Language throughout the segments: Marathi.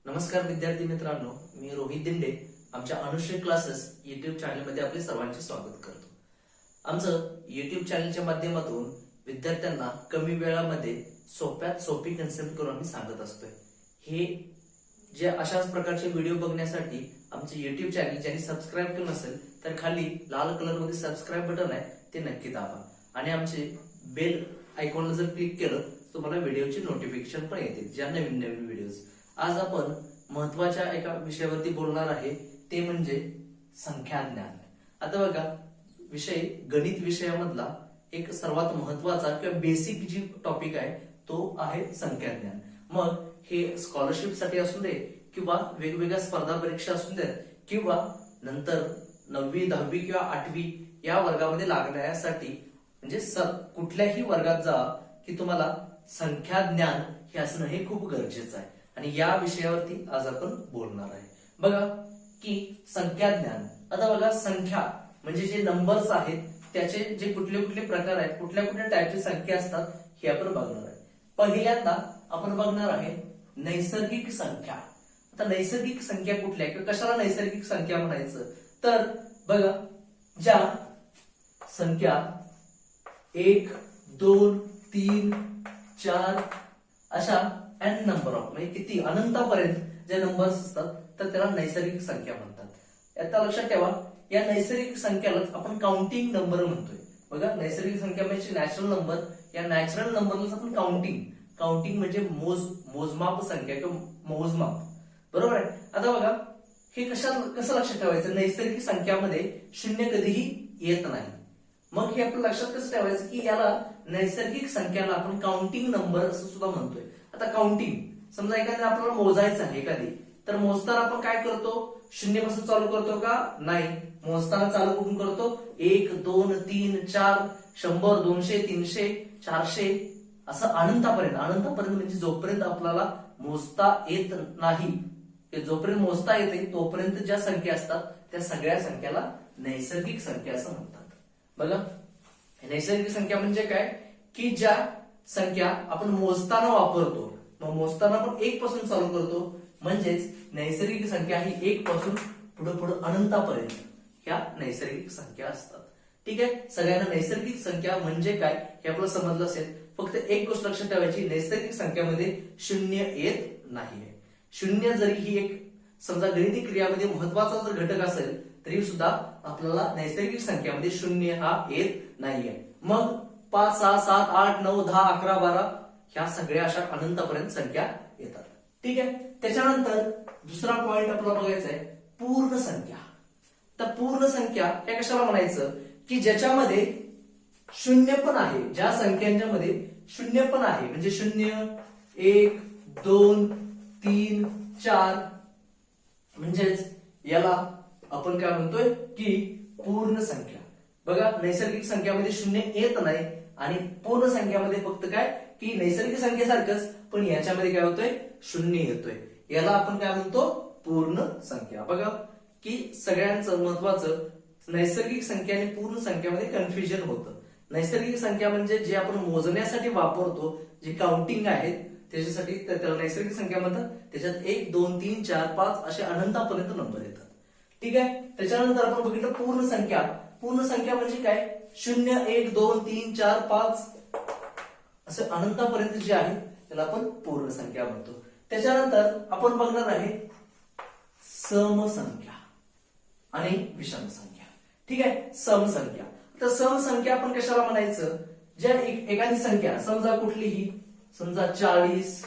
नमस्कार विद्यार्थी मित्रांनो, मी रोहित दिंडे आमच्या अनुश्री क्लासेस युट्यूब चॅनलमध्ये आपले सर्वांचे स्वागत करतो। आमचं युट्यूब चॅनलच्या माध्यमातून विद्यार्थ्यांना कमी वेळामध्ये सोप्यात सोपी कन्सेप्ट करून आम्ही सांगत असतोय। हे जे अशाच प्रकारचे व्हिडिओ बघण्यासाठी आमचे युट्यूब चॅनल ज्यांनी सबस्क्राईब केलं नसेल तर खाली लाल कलर मध्ये सबस्क्राईब बटन आहे ते नक्की दाबा आणि आमचे बेल आयकॉनला जर क्लिक केलं तर तुम्हाला व्हिडिओची नोटिफिकेशन पण येतील, ज्या नवीन नवीन व्हिडिओज। आज आपण महत्वाच्या एका विषयावरती बोलणार आहे, ते म्हणजे संख्या ज्ञान। आता बघा, विषय गणित विषयामधला एक सर्वात महत्वाचा किंवा बेसिक जी टॉपिक आहे तो आहे संख्या ज्ञान। मग हे स्कॉलरशिप साठी असू दे किंवा वेगवेगळ्या स्पर्धा परीक्षा असू दे किंवा नंतर 9वी 10वी किंवा 8वी या वर्गामध्ये लागण्यासाठी म्हणजे कुठल्याही वर्गात जा की तुम्हाला संख्या ज्ञान हे असणं हे खूप गरजेचं आहे आणि या विषयावरती आज आपण बोलणार आहे। बघा की संख्या ज्ञान, आता बघा संख्या म्हणजे जे नंबर्स आहेत त्याचे जे कुठले कुठले प्रकार आहेत, कुठल्या कुठल्या टाईपची संख्या असतात हे आपण बघणार आहे। पहिल्यांदा आपण बघणार आहे नैसर्गिक संख्या। आता नैसर्गिक संख्या कुठल्या किंवा कशाला नैसर्गिक संख्या म्हणायचं, तर बघा ज्या संख्या 1 2 3 4 अशा n नंबर ऑफ म्हणजे किती अनंतापर्यंत जे नंबर्स असतात तर त्याला नैसर्गिक संख्या म्हणतात। आता लक्षात ठेवा, या नैसर्गिक संख्यालाच आपण काउंटिंग नंबर म्हणतोय। बघा, नैसर्गिक संख्या म्हणजे नॅचरल नंबर, या नॅचरल नंबरलाच आपण काउंटिंग म्हणजे मोजमाप संख्या किंवा मोजमाप, बरोबर आहे। आता बघा हे कसं लक्षात ठेवायचं, नैसर्गिक संख्यामध्ये शून्य कधीही येत नाही। मग हे आपल्या लक्षात कसं ठेवायचं की याला नैसर्गिक संख्याला आपण काउंटिंग नंबर असं सुद्धा म्हणतोय। आता काउंटिंग, समजा एखाद्या आपल्याला मोजायचं आहे एखादी, तर मोजताना आपण काय करतो, शून्यापासून चालू करतो का, नाही, मोजताना चालू कुठून करतो, 1 2 3 4 100 200 300 400 असं अनंतापर्यंत म्हणजे जोपर्यंत आपल्याला मोजता येत नाही, जोपर्यंत मोजता येते तोपर्यंत ज्या संख्या असतात त्या सगळ्या संख्याला नैसर्गिक संख्या असं म्हणतात। बघा, नैसर्गिक संख्या म्हणजे काय की ज्या संख्या आपण मोजताना वापरतो, मग मोजताना आपण 1 पासून चालू करतो, म्हणजेच नैसर्गिक संख्या ही 1 पासून पुढे अनंतापर्यंत ह्या नैसर्गिक संख्या असतात। ठीक आहे, सगळ्यांना नैसर्गिक संख्या म्हणजे काय हे आपल्याला समजलं असेल। फक्त एक गोष्ट लक्षात ठेवायची, नैसर्गिक संख्यामध्ये शून्य येत नाहीये। शून्य जरी ही एक समजा गणिती क्रियामध्ये महत्वाचा जर घटक असेल तरी सुद्धा आपल्याला नैसर्गिक संख्यामध्ये शून्य हा येत नाहीये। मग 5 6 7 8 9 10 11 12 ह्या सगळ्या अशा अनंतापर्यंत संख्या येतात। ठीक आहे, त्याच्यानंतर दुसरा पॉइंट आपल्याला बघायचा आहे पूर्ण संख्या। तर पूर्ण संख्या हे कशाला म्हणायचं की ज्याच्यामध्ये शून्य पण आहे, ज्या संख्यांच्या मध्ये शून्य पण आहे, म्हणजे 0 1 2 3 4 म्हणजेच याला आपण काय म्हणतोय की पूर्ण संख्या। बघा, नैसर्गिक संख्यामध्ये शून्य येत नाही आणि पूर्ण संख्यामध्ये फक्त काय की नैसर्गिक संख्येसारखंच पण याच्यामध्ये काय होतोय, शून्य येतोय, याला आपण काय म्हणतो, पूर्ण संख्या। बघा की सगळ्यांचं महत्वाचं नैसर्गिक संख्या आणि पूर्ण संख्यामध्ये कन्फ्युजन होतं। नैसर्गिक संख्या म्हणजे जे आपण मोजण्यासाठी वापरतो, जे काउंटिंग आहेत त्याच्यासाठी त्याला नैसर्गिक संख्या म्हणतात। त्याच्यात 1 2 3 4 5 असे अनंतापर्यंत नंबर येतात। ठीक आहे, त्याच्यानंतर आपण बघितलं पूर्ण संख्या। पूर्ण संख्या म्हणजे काय, 0 1 2 3 4 5 असे अनंतापर्यंत जे आहे त्याला आपण पूर्ण संख्या म्हणतो। त्याच्यानंतर आपण बघणार आहे समसंख्या आणि विषम संख्या। ठीक आहे, समसंख्या। तर समसंख्या आपण कशाला म्हणायचं, ज्या एखादी संख्या समजा कुठलीही, समजा 40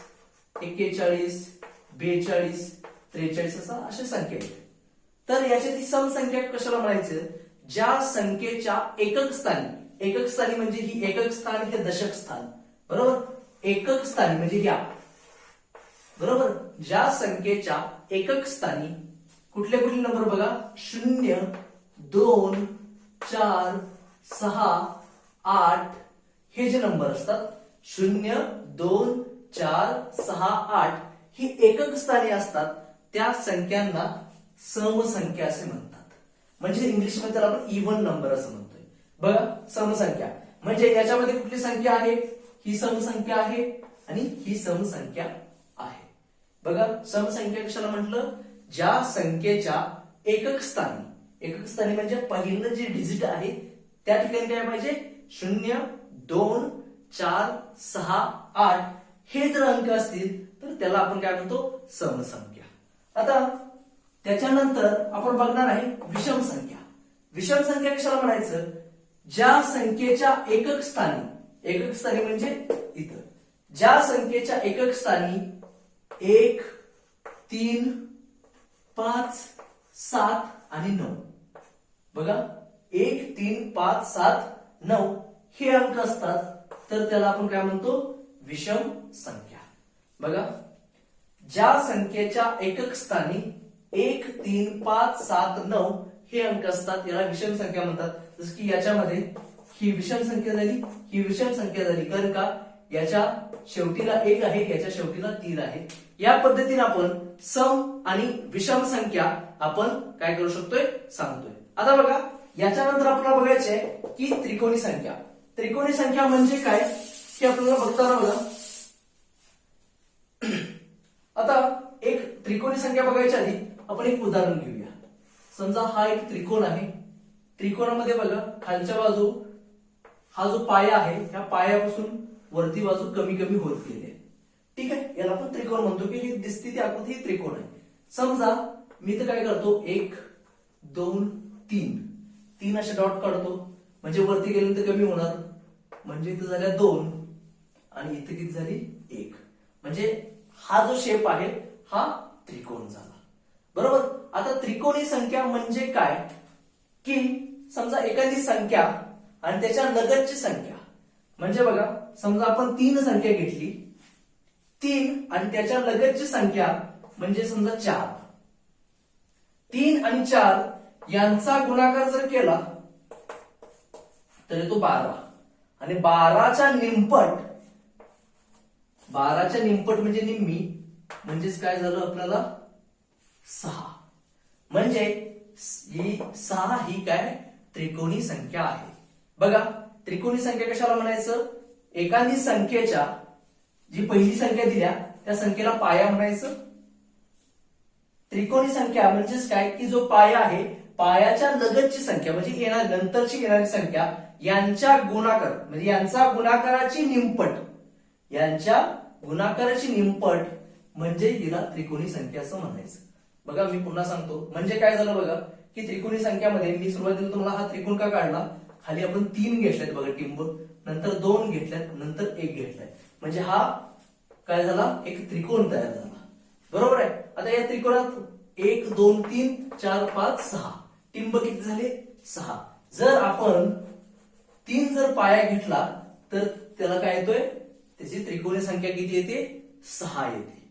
41 42 43 अशा संख्या आहेत, तर याची ती समसंख्या कशाला म्हणायचं, ज्या संख्येच्या एकक स्थानी म्हणजे ही एकक स्थान हे दशक स्थान, बरोबर, एकक स्थानी म्हणजे या, बरोबर, ज्या संख्येच्या एकक स्थानी कुठले कुठले नंबर बघा, 0 2 4 6 8 हे जे नंबर असतात 0 2 4 6 8 ही एकक स्थानी असतात, त्या संख्यांना समसंख्या असे म्हणतात। म्हणजे इंग्लिश मध्ये त्याला आपण इव्हन नंबर असं म्हणतोय। बघा, समसंख्या म्हणजे याच्यामध्ये कुठली संख्या आहे, ही समसंख्या आहे आणि ही समसंख्या आहे। बघा समसंख्या कशाला म्हटलं, ज्या संख्येच्या एकक स्थानी म्हणजे पहिलं जे डिजिट आहे त्या ठिकाणी काय पाहिजे, 0, 2, 4, 6, 8 हे जर अंक असतील तर त्याला आपण काय म्हणतो, समसंख्या. आता त्याच्यानंतर आपण बघणार आहे विषम संख्या. विषम संख्या कशाला म्हणायचं, ज्या संख्येच्या एकक स्थानी म्हणजे इथं, ज्या संख्येच्या एकक स्थानी 1, 3, 5, 7 आणि 9. बघा 1, 3, 5, 7, 9 हे अंक असतात तर त्याला आपण काय म्हणतो, विषम संख्या. बघा ज्या संख्येच्या एकक स्थानी 1, 3, 5, 7, 9 हे अंक असतात याला विषम संख्या म्हणतात. जसं की याच्यामध्ये ही विषम संख्या झाली, ही विषम संख्या झाली, कारण का याच्या शेवटीला 1 आहे, याच्या शेवटीला 3 आहे. या पद्धतीने आपण सम आणि विषम संख्या आपण काय करू शकतोय, सांगतोय. आता बघा याच्यानंतर आपल्याला बघायचंय की त्रिकोणी संख्या. त्रिकोणी संख्या म्हणजे काय हे आपल्याला बघताना बघा, आता एक त्रिकोणी संख्या बघायच्या आधी आपण एक उदाहरण घेऊया. समजा हा एक त्रिकोण आहे, त्रिकोणामध्ये बघा खालच्या बाजू हा जो पाया आहे त्या पायापासून वरती बाजू कमी कमी होत गेली आहे. ठीक आहे, याला आपण त्रिकोण म्हणतो की ही दिसती ती आकृती ही त्रिकोण आहे. समजा मी तर काय करतो, 1, 2, 3 असे डॉट काढतो, म्हणजे वरती गेल्यानंतर कमी होणार, म्हणजे इथं झाल्या 2 आणि इथं किती झाली 1, म्हणजे हा जो शेप आहे हा त्रिकोण झाला. बरोबर. आता त्रिकोणी संख्या म्हणजे काय की समजा एखादी संख्या आणि त्याच्या लगतची संख्या, म्हणजे बघा समजा आपण 3 संख्या घेतली, 3 आणि त्याच्या लगतची संख्या म्हणजे समजा 4. 3 आणि 4 यांचा गुणाकार जर केला तर येतो 12 आणि 12च्या निमपट म्हणजे निम्मी, म्हणजेच काय झालं आपल्याला 6. म्हणजे ही 6 ही काय त्रिकोणी संख्या आहे. बघा त्रिकोणी संख्या कशाला म्हणायचं, एखादी संख्येच्या जी पहिली संख्या दिल्या त्या संख्येला पाया म्हणायचं. त्रिकोणी संख्या म्हणजेच काय की जो पाया आहे पायाच्या लगतची संख्या म्हणजे नंतरची येणारी संख्या यांच्या गुणाकार म्हणजे यांचा गुणाकाराची निमपट म्हणजे हिला त्रिकोणी संख्या असं म्हणायचं. बघा मी पुन्हा सांगतो, म्हणजे काय झालं बघा की त्रिकोणी संख्यामध्ये मी सुरुवातीला तुम्हाला हा त्रिकोण का काढला, खाली आपण 3 घेतल्यात बघा टिंब, नंतर 2 घेतल्यात, नंतर 1 घेतलाय, म्हणजे हा काय झाला एक त्रिकोण तयार झाला. बरोबर आहे. आता या त्रिकोणात 1, 2, 3, 4, 5, 6 टिंब किती झाले 6. जर आपण 3 जर पाया घेतला तर त्याला काय येतोय, त्याची त्रिकोणी संख्या किती येते 6 येते.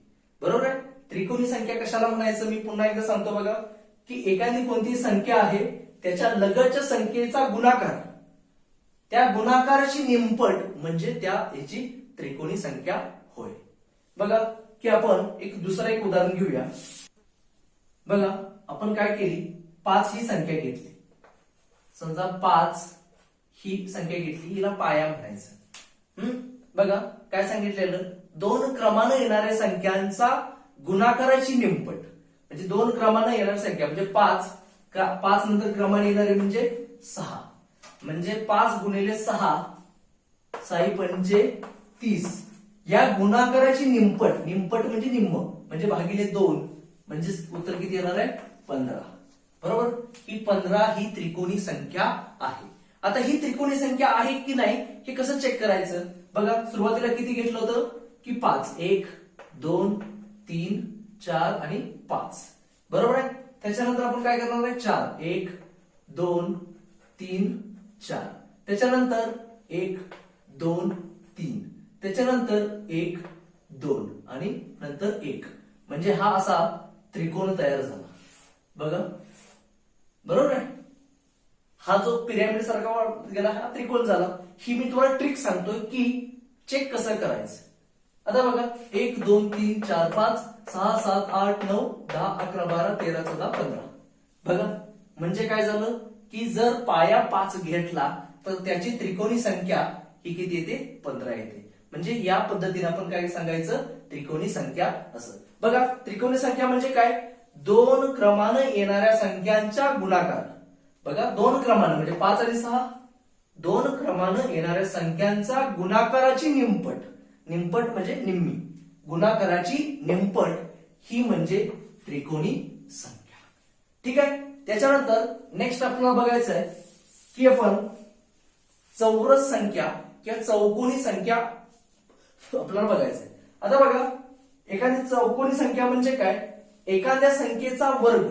बरोबर आहे. त्रिकोणी संख्या कशाला म्हणायचं मी पुन्हा एकदा सांगतो बघा की एखादी कोणती संख्या आहे त्याच्या लगतच्या संख्येचा गुणाकार, त्या गुणाकाराची निमपट म्हणजे त्या याची त्रिकोणी संख्या होय. बघा की आपण दुसरं एक उदाहरण घेऊया. बघा आपण काय केली, 5 ही संख्या घेतली, समजा 5 ही संख्या घेतली, हिला पाया म्हणायचं. बघा काय सांगितलेलं, 2 क्रमानं येणाऱ्या संख्यांचा गुणाकाराची निमपट म्हणजे 2 क्रमानं येणारी संख्या म्हणजे 5 नंतर क्रमाने येणारे म्हणजे 6, म्हणजे 5 गुणिले 6 6 पंचे 30 या गुणाकाराची निमपट म्हणजे निम्म म्हणजे भागिले 2 म्हणजे उत्तर किती येणार आहे 15. बरोबर. ही 15 ही त्रिकोणी संख्या आहे. आता ही त्रिकोणी संख्या आहे की नाही हे कसं चेक करायचं, बघा सुरुवातीला किती घेतलं होतं की 5, 1, 2, 3, 4 आणि 5. बरोबर आहे. त्याच्यानंतर आपण काय करणार आहे 4, 1, 2, 3, 4, त्याच्यानंतर 1, 2, 3, त्याच्यानंतर 1, 2 आणि नंतर 1, म्हणजे हा असा त्रिकोण तयार झाला. बघा बरोबर आहे. हा जो पिरॅमिड सारखा गेला हा त्रिकोण झाला. ही मी तुम्हाला ट्रिक सांगतोय की चेक कसं करायचं. आता बघा 1, 2, 3, 4, 5, 6, 7, 8, 9, 10, 11, 12, 13, 14, 15. बघा म्हणजे काय झालं की जर पाया 5 घेतला तर त्याची त्रिकोणी संख्या ही किती येते 15 येते. म्हणजे या पद्धतीने आपण काय सांगायचं त्रिकोणी संख्या असं. बघा त्रिकोणी संख्या म्हणजे काय, दोन क्रमानं येणाऱ्या संख्यांच्या गुणाकार. बघा दोन क्रमानं म्हणजे 5 आणि 6, दोन क्रमानं येणाऱ्या संख्यांचा गुणाकाराची निमपट, निमपट म्हणजे निम्मी, गुणाकाराची निमपट ही म्हणजे त्रिकोणी संख्या. ठीक आहे. त्याच्यानंतर नेक्स्ट आपल्याला बघायचं आहे की आपण चौरस संख्या किंवा चौकोनी संख्या आपल्याला बघायचंय. आता बघा एखादी चौकोनी संख्या म्हणजे काय, एखाद्या संख्येचा वर्ग.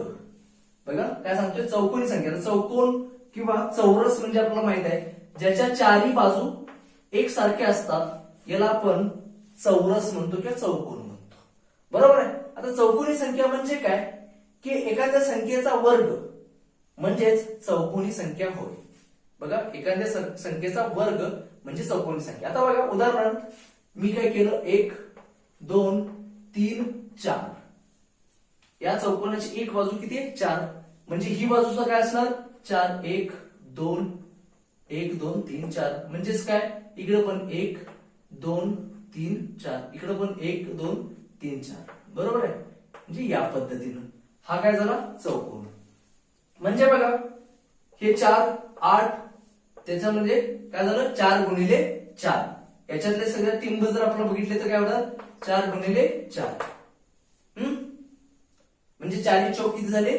बघा काय सांगतोय, चौकोनी संख्या. चौकोन किंवा चौरस म्हणजे आपल्याला माहित आहे ज्याच्या चारही बाजू एकसारख्या असतात याला आपण चौरस म्हणतो किंवा चौकोन म्हणतो. बरोबर आहे. आता चौकोनी संख्या म्हणजे काय की एखाद्या संख्येचा वर्ग म्हणजेच चौकोनी संख्या होय. बघा एखाद्या संख्येचा वर्ग म्हणजे चौकोनी संख्या. आता बघा उदाहरणार्थ मी काय केलं, 1 2 3 4, या चौकोनाची एक बाजू किती आहे, 4, म्हणजे ही बाजूचा काय असणार 4, 1 2 1 2 3 4, म्हणजेच काय इकडे पण 1 2 3 4, इकडे पण 1 2 3 4. बरोबर आहे. म्हणजे या पद्धतीनं हा काय झाला चौकोन. म्हणजे बघा हे 4 8, त्याच्यामध्ये काय झालं 4 गुणिले 4, याच्यातले सगळे तीन जर आपण बघितले तर काय होतात 4 गुणिले 4, म्हणजे 4 चौक किती झाले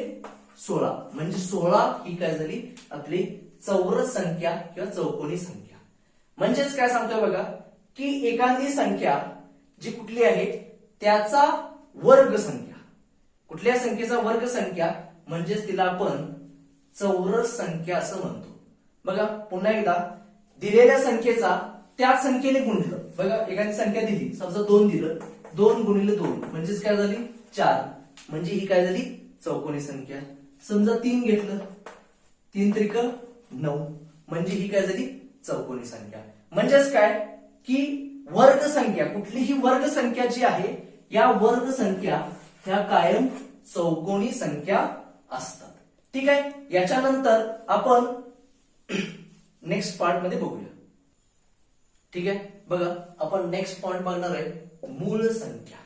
16, म्हणजे 16 ही काय झाली आपली चौरस संख्या किंवा चौकोनी संख्या. म्हणजेच काय सांगतोय बघा की एखादी संख्या जी कुठली आहे त्याचा वर्ग संख्या, कुठल्या संख्येचा वर्ग संख्या म्हणजेच तिला आपण चौरस संख्या असं म्हणतो. बघा पुन्हा एकदा, दिलेल्या संख्येचा त्याच संख्येने गुणलं. बघा एखादी संख्या दिली, समजा 2 दिलं, 2 गुणिले 2 म्हणजेच काय झाली 4, म्हणजे ही काय झाली चौकोनी संख्या. समजा 3 घेतलं, 3 त्रिक 9, म्हणजे ही काय झाली चौकोनी संख्या. म्हणजेच काय की वर्ग संख्या, कुठलीही वर्ग संख्या जी आहे या वर्ग संख्या ह्या कायम चौकोनी संख्या असतात. ठीक आहे. याच्यानंतर आपण नेक्स्ट पार्ट मध्ये बघूया. ठीक आहे. बघा आपण नेक्स्ट पॉइंट बघणार आहे मूळ संख्या.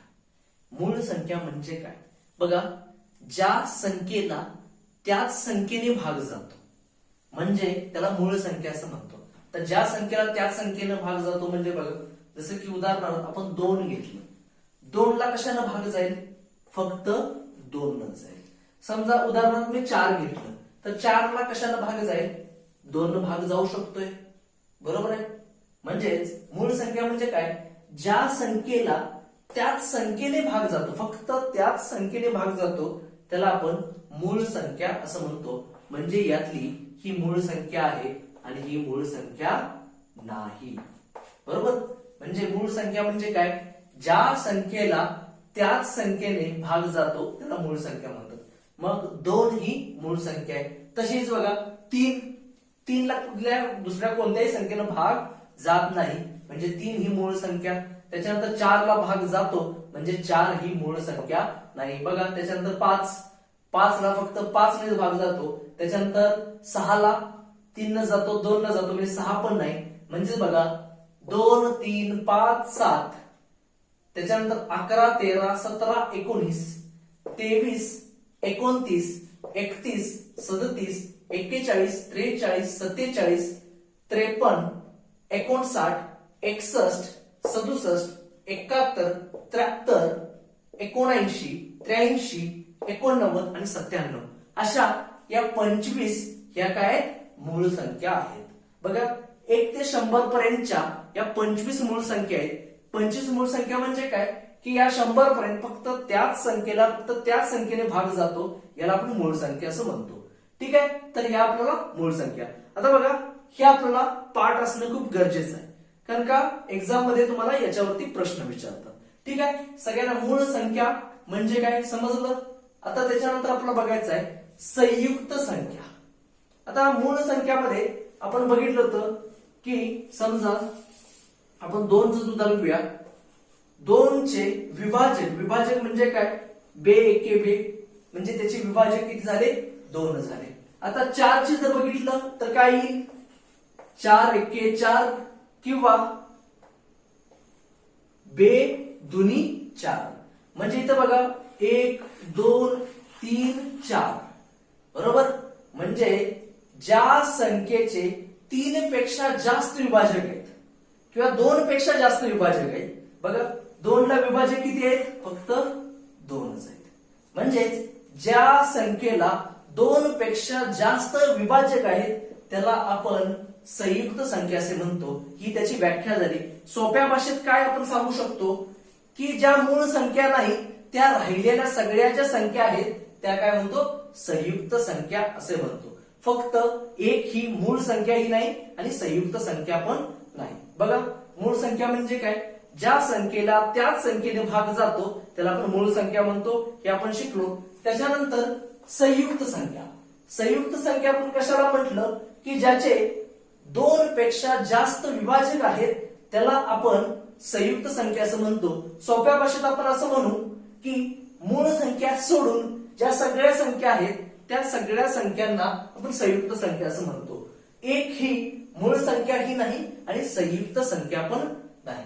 मूळ संख्या म्हणजे काय, बघा ज्या संख्येला त्याच संख्येने भाग जातो म्हणजे त्याला मूळ संख्या असं म्हणतो. तर ज्या संख्येला त्याच संख्येने भाग जातो म्हणजे बघा जसं की उदाहरणार्थ आपण 2 घेतलं, 2 ला कशाने भाग जाईल, फक्त 2 न जाईल. समजा उदाहरणार्थ मी 4 घेतलं तर 4 ला कशाने भाग जाईल, 2 न भाग जाऊ शकतोय. बरोबर आहे. म्हणजेच मूळ संख्या म्हणजे काय, ज्या संख्येला त्याच संख्येने भाग जातो, फक्त त्याच संख्येने भाग जातो त्याला आपण मूळ संख्या असं म्हणतो. म्हणजे यातली ही मूळ संख्या आहे आणि ही मूळ संख्या नाही. बरोबर. म्हणजे मूळ संख्या म्हणजे काय, ज्या संख्येला त्याच संख्येने भाग जातो त्याला मूळ संख्या म्हणतात. मग 2 ही मूळ संख्या आहे. तशीच बघा 3 ला कुठल्या दुसऱ्या कोणत्याही संख्येनं भाग जात नाही म्हणजे 3 ही मूळ संख्या. त्याच्यानंतर 4 ला भाग जातो म्हणजे 4 ही मूळ संख्या नाही. बघा त्याच्यानंतर 5 ला फक्त 5 ने भाग जातो. त्याच्यानंतर 6 ला 3 न जातो, 2 न जातो म्हणजे 6 पण नाही. म्हणजे बघा 2 3 5 7, त्याच्यानंतर 11 13 17 19 23 29 31 37 41 43 47 53 59 61 67 71 73 79 83 89 आणि 97 अशा या 25 ह्या काय मूळ संख्या आहेत. बघा 1 ते 100 पर्यंतच्या या 25 मूळ संख्या आहेत. 25 मूळ संख्या म्हणजे काय की या 100 पर्यंत फक्त त्याच संख्येला फक्त त्याच संख्येने भाग जातो याला आपण मूळ संख्या असं म्हणतो. ठीक आहे. तर ह्या आपल्याला मूळ संख्या. आता बघा हे आपल्याला पाठ असणं खूप गरजेचं आहे कारण का एक्झाम मध्ये तुम्हाला याच्यावरती प्रश्न विचारतात. ठीक आहे. सगळ्यांना मूळ संख्या म्हणजे काय समजलं. आता त्याच्यानंतर आपल्याला बघायचं आहे संयुक्त संख्या. आता मूळ संख्यामध्ये आपण बघितलं होतं की समजा आपण 2चं उदाहरण घेऊया. 2 चे विभाजक, विभाजक म्हणजे काय, बे एके बे, म्हणजे त्याचे विभाजक किती झाले 2 झाले. आता 4 चे जर बघितलं तर काय येईल, 4 एके 4 किंवा बे दुनी 4. म्हणजे इथं बघा 1 2 3 4 बरोबर. म्हणजे ज्या संख्येचे 3 पेक्षा जास्त विभाजक आहेत किंवा 2 पेक्षा जास्त विभाजक आहेत, बघा 2 ला विभाजक किती आहेत? फक्त 2च आहेत. म्हणजेच ज्या संख्येला 2 पेक्षा जास्त विभाजक आहेत त्याला आपण संयुक्त संख्या असे म्हणतो. ही त्याची व्याख्या झाली. सोप्या भाषेत काय आपण सांगू शकतो की ज्या मूळ संख्या नाही त्या राहिलेल्या सगळ्या ज्या संख्या आहेत त्या काय म्हणतो? संयुक्त संख्या असे म्हणतो. फक्त एक ही मूळ संख्या ही नाही आणि संयुक्त संख्या पण नाही. बघा मूळ संख्या म्हणजे काय? ज्या संख्येला त्याच संख्येने भाग जातो त्याला आपण मूळ संख्या म्हणतो. हे आपण शिकलो. त्याच्यानंतर संयुक्त संख्या. संयुक्त संख्या आपण कशाला म्हटलं की ज्याचे 2 पेक्षा जास्त विभाजक आहेत त्याला आपण संयुक्त संख्या असं म्हणतो. सोप्या भाषेत आपण असं म्हणू की मूळ संख्या सोडून ज्या सगळ्या संख्या आहेत त्या सगळ्या संख्यांना आपण संयुक्त संख्या असं म्हणतो. एक ही मूळ संख्या ही नाही आणि संयुक्त संख्या पण नाही.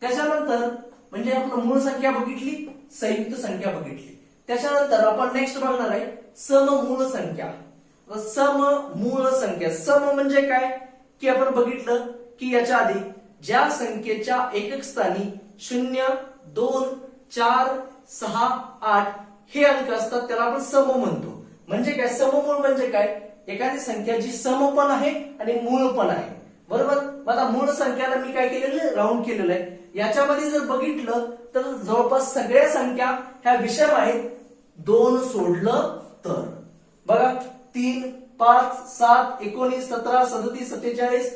त्याच्यानंतर म्हणजे आपण मूळ संख्या बघितली, संयुक्त संख्या बघितली. त्याच्यानंतर आपण नेक्स्ट बघणार आहे सममूळ संख्या. सममूळ संख्या. सम म्हणजे काय की आपण बघितलं की याच्या आधी ज्या संख्येच्या एकक स्थानी 0 2 4 6 8 हे अंक असतात त्याला आपण सम म्हणतो. म्हणजे काय? सममूळ म्हणजे काय? एखादी संख्या जी सम पण आहे आणि मूळ पण आहे. बरोबर. आता मूळ संख्याला मी काय केलेलं आहे? राऊंड केलेलं आहे. याच्यामध्ये जर बघितलं तर जवळपास सगळ्या संख्या ह्या विषम आहेत 2 सोडलं तर. बघा 3 5 7 19 17 37 47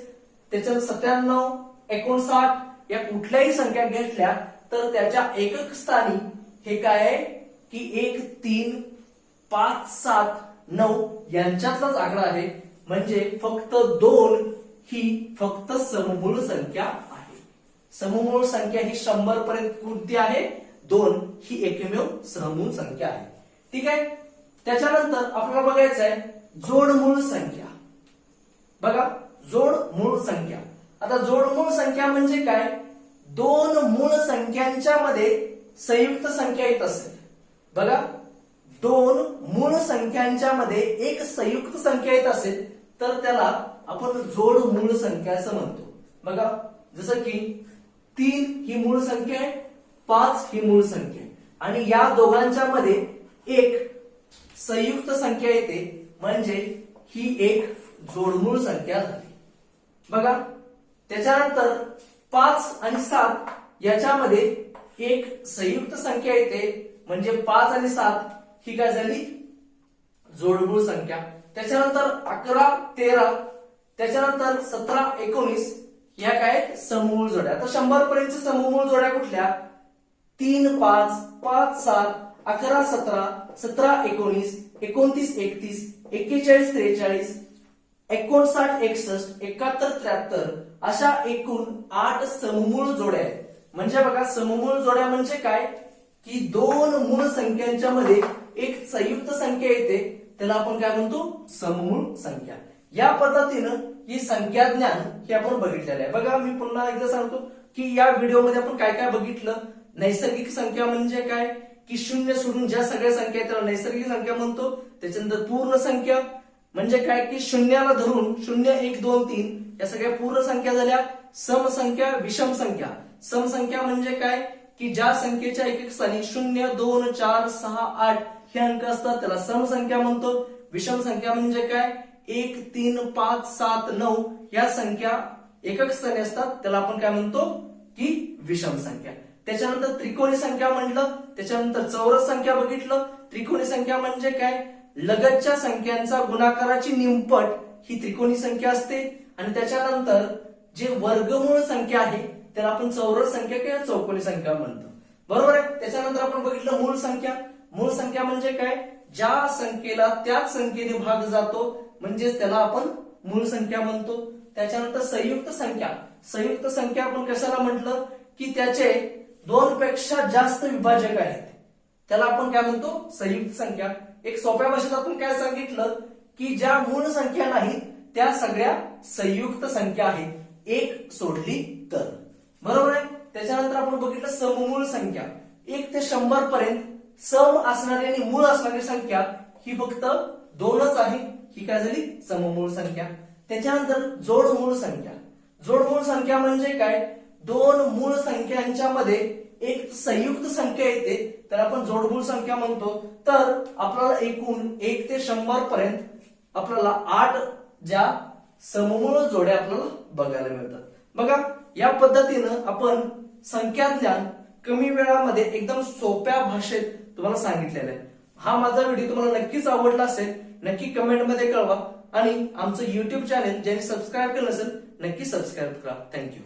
त्याच्यानंतर 97 59 या कुठल्याही संख्या घेतल्या तर त्याच्या एकक स्थानी हे काय आहे की 1 3 5 7 9 यांच्यातलाच आकडा आहे. म्हणजे फक्त 2 ही फक्त सममूळ संख्या आहे. सममूळ संख्या ही 100 पर्यंत कोणती आहे? 2 ही एकमेव सममूळ संख्या आहे. ठीक आहे. त्याच्यानंतर आपल्याला बघायचं आहे जोडमूळ संख्या. बघा जोडमूळ संख्या. आता जोडमूळ संख्या म्हणजे काय? 2 मूळ संख्यांच्या मध्ये संयुक्त संख्या येत असेल. बघा 2 मूळ संख्यांच्या मध्ये एक संयुक्त संख्या येत असेल तर त्याला आपण जोडमूळ संख्या असं म्हणतो. बघा जसं की 3 ही मूळ संख्या आहे, 5 ही मूळ संख्या आहे आणि या दोघांच्या मध्ये एक संयुक्त संख्या येते म्हणजे ही एक जोडमूळ संख्या झाली. बघा त्याच्यानंतर 5 आणि 7 याच्यामध्ये एक संयुक्त संख्या येते म्हणजे 5 आणि 7 ही काय झाली? जोडमूळ संख्या. त्याच्यानंतर 11 13 त्याच्यानंतर 17 19 या काय? सममूळ जोड्या. आता 100 पर्यंत सममूळ जोड्या कुठल्या? 3 5 5 7 11 17 17 19 29 31 41 43 59 61 71 73 अशा एकूण 8 सममूळ जोड्या आहेत. म्हणजे बघा सममूळ जोड्या म्हणजे काय की 2 मूळ संख्यांच्या मध्ये एक संयुक्त संख्या येते त्याला आपण काय म्हणतो? सममूळ संख्या. या पद्धतीनं ही संख्या ज्ञान हे आपण बघितलेलं आहे. बघा मी पुन्हा एकदा सांगतो की या व्हिडिओमध्ये आपण काय काय बघितलं. नैसर्गिक संख्या म्हणजे काय की 0 सोडून ज्या सगळ्या संख्या आहेत त्याला नैसर्गिक संख्या म्हणतो. त्याच्यानंतर पूर्ण संख्या म्हणजे काय की 0ला धरून 0 1 2 3 या सगळ्या पूर्ण संख्या झाल्या. समसंख्या विषम संख्या. समसंख्या म्हणजे काय की ज्या संख्येच्या एकक स्थानी 0 2 4 6 8 हे अंक असतात त्याला समसंख्या म्हणतो. विषम संख्या म्हणजे काय 1 3 5 7 9 या संख्या एकक स्थानी असतात त्याला आपण काय म्हणतो की विषम संख्या. त्याच्यानंतर त्रिकोणी संख्या म्हटलं. त्याच्यानंतर चौरस संख्या बघितलं. त्रिकोणी संख्या म्हणजे काय लगतच्या संख्यांचा गुणाकाराची निमपट ही त्रिकोणी संख्या असते. आणि त्याच्यानंतर जे वर्गमूळ संख्या आहे त्याला आपण चौरस संख्या किंवा चौकोनी संख्या म्हणतो. बरोबर आहे. त्याच्यानंतर आपण बघितलं मूळ संख्या. मूळ संख्या म्हणजे काय ज्या संख्येला त्याच संख्येने भाग जातो म्हणजेच त्याला आपण मूळ संख्या म्हणतो. त्याच्यानंतर संयुक्त संख्या. संयुक्त संख्या आपण कशाला म्हटलं की त्याचे 2 पेक्षा जास्त विभाजक आहेत त्याला आपण काय म्हणतो? संयुक्त संख्या. एक सोप्या भाषेत आपण काय सांगितलं की ज्या मूळ संख्या नाहीत त्या सगळ्या संयुक्त संख्या आहेत एक सोडली तर. बरोबर आहे. त्याच्यानंतर आपण बघितलं सममूळ संख्या. 1 ते 100 पर्यंत सम असणारी आणि मूळ असणारी संख्या ही फक्त 2च आहे. ही काय झाली? सममूळ संख्या. त्याच्यानंतर जोडमूळ संख्या. जोडमूळ संख्या म्हणजे काय? दोन मूळ संख्यांच्या मध्ये एक संयुक्त संख्या येते, तर आपण जोडमूळ संख्या म्हणतो. तर आपल्याला एकूण 1 ते 100 पर्यंत आपल्याला 8 ज्या सममूळ जोड्या आपल्याला बघायला मिळतात. बघा, या पद्धतीनं आपण संख्याज्ञान कमी वेळामध्ये एकदम सोप्या भाषेत तुम्हाला सांगितलेलं आहे. हा माझा व्हिडिओ तुम्हाला नक्कीच आवडला असेल. नक्की कमेंटमध्ये कळवा आणि आमचं युट्यूब चॅनल ज्यांनी सबस्क्राईब केलं असेल नक्की सबस्क्राईब करा. थँक्यू.